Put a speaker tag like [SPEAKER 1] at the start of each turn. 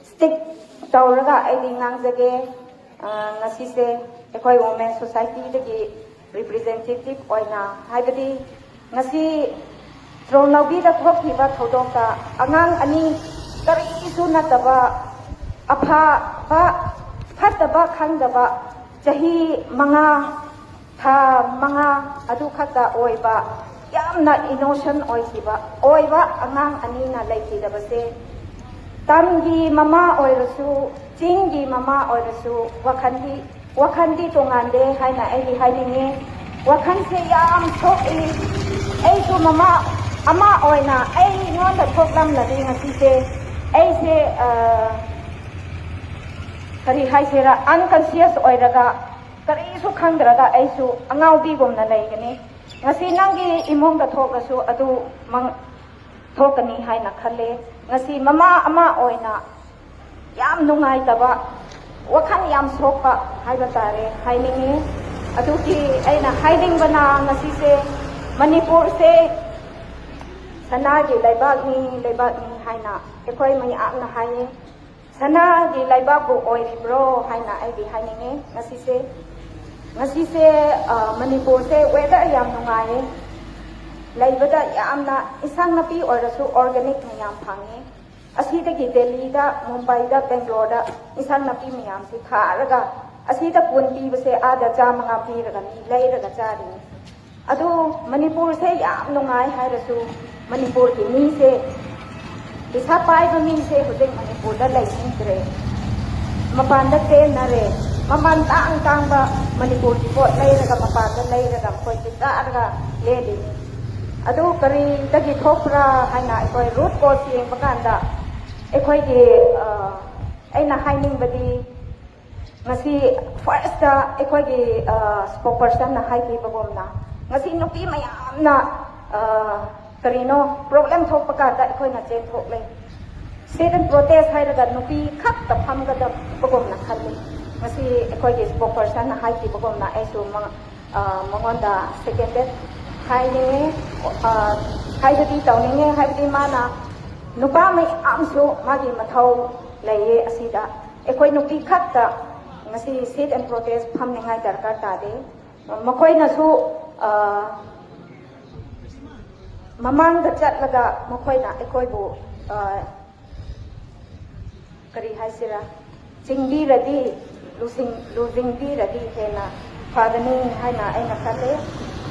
[SPEAKER 1] stick tawraga aidi ngangjage ngasise ekhoi women society dagi representative oina haibadi ngasi Tronaubi da thokhiba thodokta angang ani kari isu nataba apha ba phataba khangdaba chahi manga tha manga adu khata oiba yamna innocent oikiba oiba angang ani na laikidabase tamgi mama oirasu chinggi mama oirasu wakhandi tongande haina ai haininge wakhan se yam thoki ai su mama ama oina ai ngonda thoklam ladi ngasise ai se kari haisera unconscious oiraga kari su khangdraga ai su angau bi gomna laigani ngasi nangi imong da thokasu adu mang thokani haina khalle ngasi mama ama oina yam nungai taba wakhan yam sokpa haiba tare hainingi adu ki aina hiding bana ngasi se Manipur se sanagi laibagni haina ekoi mai amna haye sanagi laibabu oiribro haina aidi haininge ngasi se Manipur se weather yam nungaye laibada yamna isang napi orasu organic miyam phange asidagi Delhi da Mumbai da Bangalore da isang napi miyam se kharaga asida punti base ada jamanga piraga ni leiraga jari adu Manipur se yam nungai hairasu Manipur ki mi se isa pai ba mi se hudeng Manipur da lai singre mapan da te na re maman tang ba Manipur ki pot leiraga mapan da leiraga koi ti ga ledi adu kari dagi thopra haina ekoi root cause yeng bakanda ekoi ki aina haining badi ngasi first da ekoi ki spokesperson na hai ki bagomna ngasi nupi mayam na karino problem thok pakata ekoi na chen thok le student protest hai raga nupi khak ta pham ga da bagomna khalle ngasi ekoi ki spokesperson na hai ki bagomna aisu mangonda second day hai ne hai di tawninge hai di mana nupa mai amsu magi mathau laiye asida ekoi nupi khakta ngasi sit and protest pham ningai darkar ta de makoi na su mamang da chatlaga makoi na ekoi bu kari haisira chingbi radi losing bi radi hena phagani haina aina khale